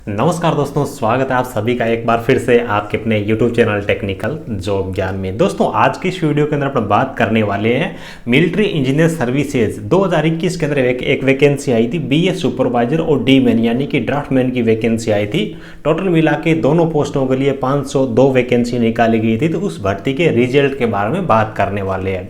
नमस्कार दोस्तों, स्वागत है आप सभी का एक बार फिर से आपके अपने YouTube चैनल टेक्निकल जॉब ज्ञान में। दोस्तों आज की इस वीडियो के अंदर अपन बात करने वाले हैं मिलिट्री इंजीनियर सर्विसेज 2021 के अंदर एक वैकेंसी आई थी BS सुपरवाइजर और डी मैन यानी कि ड्राफ्टमैन की वैकेंसी आई थी। टोटल मिला के दोनों पोस्टों के लिए 502 वैकेंसी निकाली गई थी। तो उस भर्ती के रिजल्ट के बारे में बात करने वाले हैं।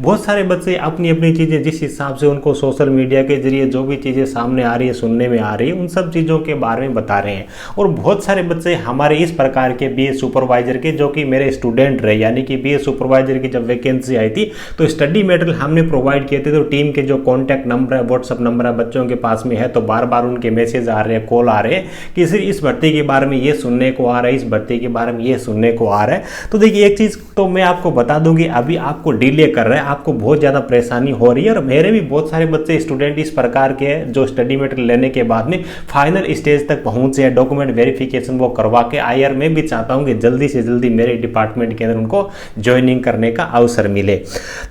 बहुत सारे बच्चे अपनी अपनी चीज़ें जिस हिसाब से उनको सोशल मीडिया के जरिए जो भी चीज़ें सामने आ रही है, सुनने में आ रही है, उन सब चीज़ों के बारे में बता रहे हैं। और बहुत सारे बच्चे हमारे इस प्रकार के BS सुपरवाइजर के जो कि मेरे स्टूडेंट रहे, यानी कि BS सुपरवाइजर की जब वैकेंसी आई थी तो स्टडी मटेरियल हमने प्रोवाइड किए थे। तो टीम के जो कॉन्टैक्ट नंबर है, व्हाट्सअप नंबर है बच्चों के पास में है, तो बार बार उनके मैसेज आ रहे हैं, कॉल आ रहे हैं कि सिर्फ इस भर्ती के बारे में ये सुनने को आ रहा है, इस भर्ती के बारे में ये सुनने को आ रहा है। तो देखिए एक चीज़ तो मैं आपको बता दूंगी, अभी आपको डिले कर रहा है, आपको बहुत ज़्यादा परेशानी हो रही है। और मेरे भी बहुत सारे बच्चे स्टूडेंट इस प्रकार के जो स्टडी मटेरियल लेने के बाद में फाइनल स्टेज तक पहुंचे हैं, डॉक्यूमेंट वेरिफिकेशन वो करवा के आए। और मैं भी चाहता हूं कि जल्दी से जल्दी मेरे डिपार्टमेंट के अंदर उनको ज्वाइनिंग करने का अवसर मिले।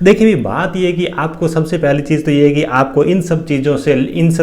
देखिए बात यह है कि आपको सबसे पहली चीज़ तो ये है कि आपको इन सब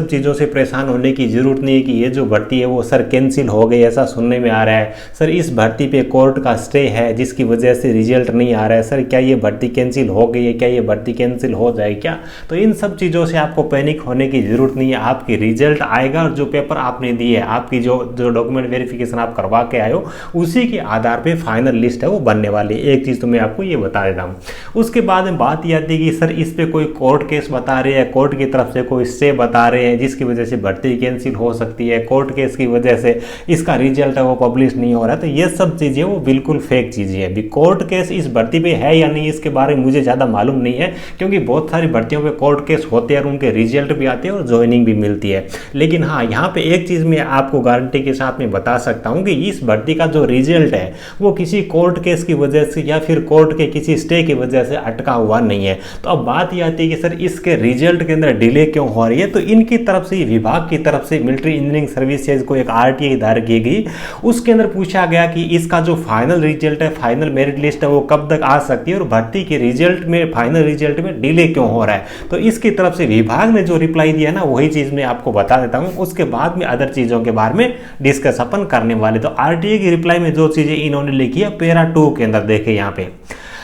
चीज़ों से परेशान होने की ज़रूरत नहीं है कि ये जो भर्ती है वो सर कैंसिल हो गई, ऐसा सुनने में आ रहा है। सर इस भर्ती पे कोर्ट का स्टे है जिसकी वजह से रिजल्ट नहीं आ रहा है। सर क्या ये भर्ती कैंसिल हो गई है, क्या ये भर्ती कैंसिल हो जाए क्या? तो इन सब चीज़ों से आपको पैनिक होने की ज़रूरत नहीं है। आपकी रिजल्ट आएगा और जो पेपर आपने दिए है, आपकी जो डॉक्यूमेंट वेरिफिकेशन आप करवा के आए हो, उसी के आधार पे फाइनल लिस्ट है वो बनने वाली है। एक चीज़ तो मैं आपको ये बता देता हूँ। उसके बाद में बात ये आती है कि सर इस पे कोई कोर्ट केस बता रहे हैं, कोर्ट की तरफ से कोई स्टे बता रहे हैं जिसकी वजह से भर्ती कैंसिल हो सकती है, कोर्ट केस की वजह से इसका रिजल्ट है वो पब्लिश नहीं हो रहा है। तो ये सब चीज़ें वो बिल्कुल फेक चीज़ें हैं। कोर्ट केस इस भर्ती पे है या नहीं इसके बारे में मुझे ज़्यादा मालूम नहीं है, क्योंकि बहुत सारी भर्तियों पे कोर्ट केस होते हैं और उनके रिजल्ट भी आते हैं और ज्वाइनिंग भी मिलती है। लेकिन हाँ, यहाँ पे एक चीज़ मैं आपको गारंटी के साथ में बता सकता हूँ कि इस भर्ती का जो रिजल्ट है वो किसी कोर्ट केस की वजह से या फिर कोर्ट के किसी स्टे की वजह से अटका हुआ नहीं है। तो अब बात ये आती है कि सर इसके रिजल्ट के अंदर डिले क्यों हो रही है। तो इनकी तरफ से, विभाग की तरफ से मिलिट्री इंजीनियरिंग सर्विसेज को एक RTI दायर की गई। उसके अंदर पूछा गया कि इसका जो फाइनल रिजल्ट है, फाइनल मेरिट लिस्ट है, वो कब तक आ सकती है और भर्ती के रिजल्ट में, फाइनल रिजल्ट में डिले क्यों हो रहा है। तो इसकी तरफ से विभाग ने जो रिप्लाई दिया ना, वही चीज मैं आपको बता देता हूं। उसके बाद में अदर चीजों के बारे में डिस्कस अपन करने वाले। तो RTI की रिप्लाई में जो चीजें इन्होंने लिखी है पैरा 2 के अंदर देखे, यहाँ पे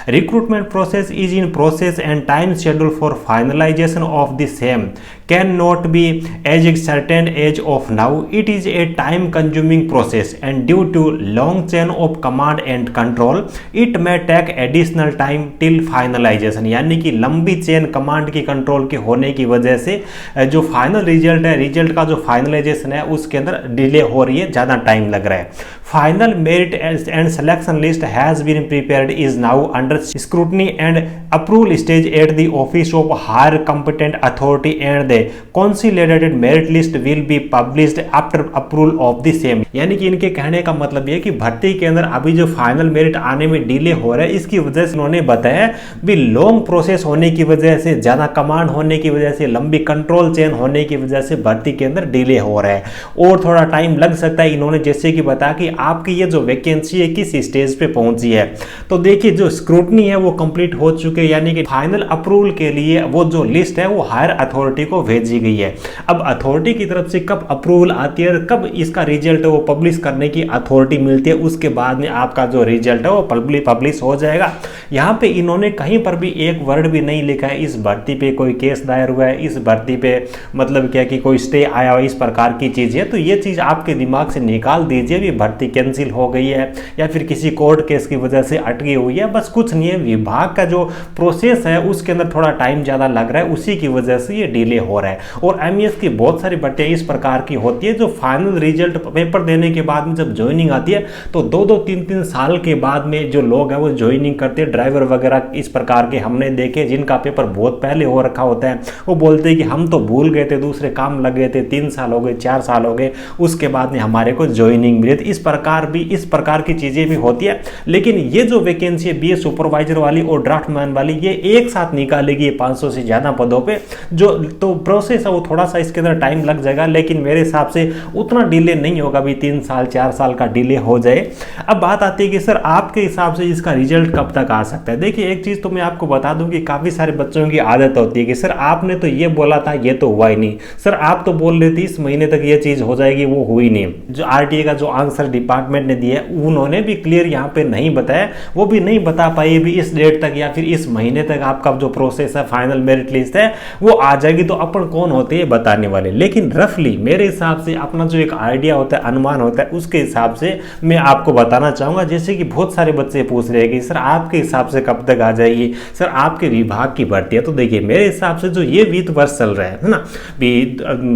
recruitment process is in process and time schedule for finalization of the same cannot be as certain as of now. It is a time consuming process and due to long chain of command and control it may take additional time till finalization। यानी कि लंबी chain command की control के होने की वजह से जो फाइनल रिजल्ट है, रिजल्ट का जो फाइनलाइजेशन है उसके अंदर डिले हो रही है, ज़्यादा टाइम लग रहा है। Final merit and selection list has been prepared is now under scrutiny and approval stage at the office of higher competent authority and the consolidated merit list will be published after approval of the same। यानी कि इनके कहने का मतलब ये कि भर्ती के अंदर अभी जो फाइनल मेरिट आने में डिले हो रहा है, इसकी वजह से उन्होंने बताया भी लॉन्ग प्रोसेस होने की वजह से, ज़्यादा कमांड होने की वजह से, लंबी कंट्रोल चेन होने की वजह से भर्ती के अंदर डिले हो रहा है और थोड़ा टाइम लग सकता है। इन्होंने जैसे कि बताया कि आपकी ये जो वैकेंसी है किस स्टेज पे पहुंची है। तो देखिए जो स्क्रूटनी है वो कंप्लीट हो चुके, यानी कि फाइनल अप्रूवल के लिए वो जो लिस्ट है वो हायर अथॉरिटी को भेजी गई है। अब अथॉरिटी की तरफ से कब अप्रूवल आती है, कब इसका रिजल्ट है वो पब्लिश करने की अथॉरिटी मिलती है, उसके बाद में आपका जो रिजल्ट है वो पब्लिश हो जाएगा। यहाँ पे इन्होंने कहीं पर भी एक वर्ड भी नहीं लिखा है इस भर्ती पे कोई केस दायर हुआ है, इस भर्ती पे मतलब क्या कि कोई स्टे आया हुआ, इस प्रकार की चीज़ है। तो ये चीज़ आपके दिमाग से निकाल दीजिए भी भर्ती कैंसिल हो गई है या फिर किसी कोर्ट केस की वजह से अटकी हुई है, बस कुछ नहीं है। विभाग का जो प्रोसेस है उसके अंदर थोड़ा टाइम ज़्यादा लग रहा है, उसी की वजह से ये डिले हो रहा है। और MES की बहुत सारी भर्तियाँ इस प्रकार की होती है जो फाइनल रिजल्ट पेपर देने के बाद में जब ज्वाइनिंग आती है तो 2-2, 3-3 साल के बाद में जो लोग हैं वो ज्वाइनिंग करते हैं। ड्राइवर वगैरह इस प्रकार के हमने देखे जिनका पेपर बहुत पहले हो रखा होता है, वो बोलते हैं कि हम तो भूल गए थे, दूसरे काम लग गए थे, 3 साल हो गए, 4 साल हो गए, उसके बाद में हमारे को ज्वाइनिंग मिली। इस प्रकार की चीज़ें भी होती है। लेकिन ये जो वैकेंसी है BS सुपरवाइजर वाली और ड्राफ्टमैन वाली, ये एक साथ निकालेगी 500 से ज़्यादा पदों पे। जो तो प्रोसेस है वो थोड़ा सा इसके अंदर टाइम लग जाएगा, लेकिन मेरे हिसाब से उतना डिले नहीं होगा, अभी 3 साल 4 साल का डिले हो जाए। अब बात आती है कि सर आपके हिसाब से इसका रिजल्ट कब तक आ सकता है। देखिए एक चीज़ तो मैं आपको बता दूं कि काफ़ी सारे बच्चों की आदत होती है कि सर आपने तो ये बोला था, ये तो हुआ ही नहीं, सर आप तो बोल रहे थे इस महीने तक ये चीज़ हो जाएगी, वो हुई नहीं। जो आरटीए का जो आंसर डिपार्टमेंट ने दिया उन्होंने भी क्लियर यहाँ पे नहीं बताया, वो भी नहीं बता पाई भी इस डेट तक या फिर इस महीने तक आपका जो प्रोसेस है फाइनल मेरिट लिस्ट है वो आ जाएगी। तो अपन कौन होते हैं बताने वाले, लेकिन रफली मेरे हिसाब से अपना जो एक आइडिया होता है, अनुमान होता है, उसके हिसाब से मैं आपको बताना चाहूंगा। जैसे कि बहुत सारे बच्चे पूछ रहे हैं कि सर आपके हिसाब से कब तक आ जाएगी, सर आपके विभाग की भर्ती है। तो देखिए मेरे हिसाब से जो ये वित्त वर्ष चल रहा है ना,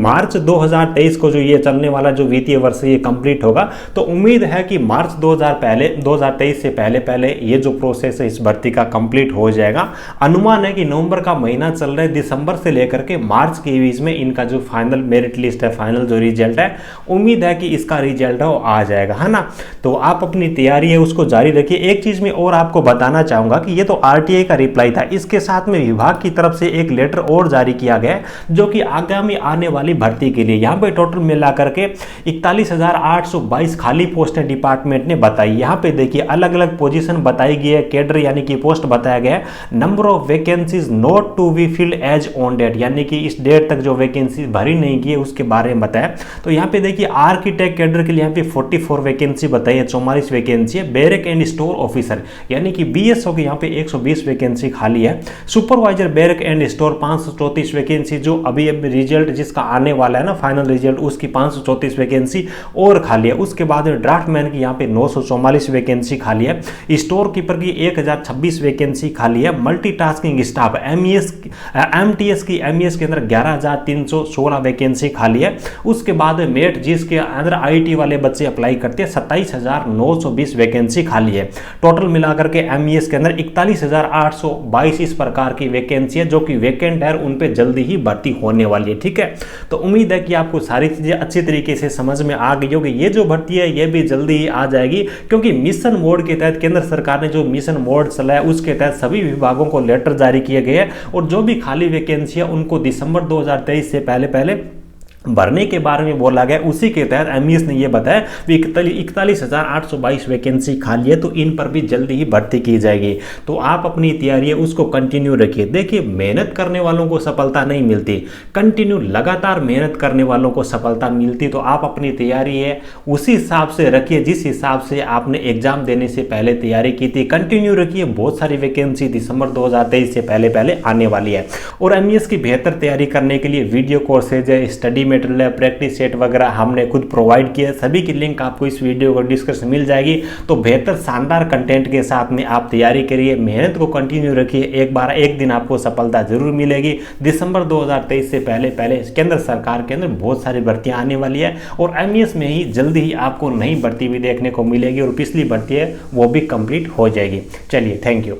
मार्च 2023 को जो ये चलने वाला जो वित्तीय वर्ष ये कंप्लीट होगा, तो उम्मीद है कि मार्च 2023 से पहले ये जो प्रोसेस है इस भर्ती का कंप्लीट हो जाएगा। अनुमान है कि नवंबर का महीना चल रहा है, दिसंबर से लेकर के मार्च के बीच में इनका जो फाइनल मेरिट लिस्ट है, फाइनल जो रिजल्ट है, उम्मीद है कि इसका रिजल्ट है वो आ जाएगा, है ना। तो आप अपनी तैयारी है उसको जारी रखिए। एक चीज मैं और आपको बताना चाहूंगा कि ये तो आरटीआई का रिप्लाई था, इसके साथ में विभाग की तरफ से एक लेटर और जारी किया गया जो कि आगामी आने वाली भर्ती के लिए यहाँ पे टोटल मिला करके 41,822 खाली पोस्टें डिपार्टमेंट ने बताई। यहाँ पे देखिए अलग अलग पोजीशन बताई गई है, कैडर यानी कि पोस्ट बताया गया है, number of vacancies not to be filled as on date, यानी कि इस डेट तक जो वैकेंसी भरी नहीं की है उसके बारे में बताया। तो यहाँ पे देखिए आर्किटेक्ट कैडर के लिए यहाँ पे 44 वैकेंसी बताई है, 44 वैकेंसी है। बैरक एंड स्टोर ऑफिसर यानी कि बीएसओ की यहाँ पे 120 वैकेंसी खाली है। Supervisor barrack and store 534 vacancy, जो अभी रिजल्ट जिसका आने वाला है ना फाइनल रिजल्ट, उसकी 534 वैकेंसी और खाली है। उसके बाद ड्राफ्टमैन की यहाँ पे 944 वैकेंसी खाली है। स्टोर कीपर की 1026 वैकेंसी खाली है। मल्टीटास्किंग स्टाफ एमटीएस की एमईएस के अंदर 11,316 वैकेंसी खाली है। उसके बाद मेट जिसके अंदर आईटी वाले बच्चे अप्लाई करते हैं 27,920 वैकेंसी खाली है। टोटल मिलाकर के एमईएस के अंदर 41,822 इस प्रकार की वैकेंसी है जो कि वैकेंट है, उन पे जल्दी ही भर्ती होने वाली है। ठीक है, तो उम्मीद है कि आपको सारी चीजें अच्छी तरीके से समझ में आ गई होगी। ये जो भर्ती है ये भी जल्दी ही आ जाएगी, क्योंकि मिशन मोड के तहत केंद्र सरकार ने जो मिशन मोड चलाया उसके तहत सभी विभागों को लेटर जारी किए गए हैं और जो भी खाली वैकेंसी है उनको दिसंबर 2023 से पहले भरने के बारे में बोला गया। उसी के तहत एमईएस ने यह बताया कि 41,822 वैकेंसी खाली है, तो इन पर भी जल्दी ही भर्ती की जाएगी। तो आप अपनी तैयारी है उसको कंटिन्यू रखिए। देखिए मेहनत करने वालों को सफलता नहीं मिलती, कंटिन्यू लगातार मेहनत करने वालों को सफलता मिलती। तो आप अपनी तैयारी है उसी हिसाब से रखिए जिस हिसाब से आपने एग्जाम देने से पहले तैयारी की थी, कंटिन्यू रखिए। बहुत सारी वैकेंसी दिसंबर 2023 से पहले आने वाली है। और एमईएस की बेहतर तैयारी करने के लिए वीडियो कोर्सेज है, स्टडी मटेरियल है, प्रैक्टिस सेट वगैरह हमने खुद प्रोवाइड किया। सभी की लिंक आपको इस वीडियो को डिस्क्रिप्शन मिल जाएगी। तो बेहतर शानदार कंटेंट के साथ में आप तैयारी करिए, मेहनत को कंटिन्यू रखिए। एक दिन आपको सफलता जरूर मिलेगी। दिसंबर 2023 से पहले केंद्र सरकार के अंदर बहुत सारी भर्तियां आने वाली है और एमईएस में ही जल्दी ही आपको नई भर्ती भी देखने को मिलेगी और पिछली भर्ती है वो भी कंप्लीट हो जाएगी। चलिए, थैंक यू।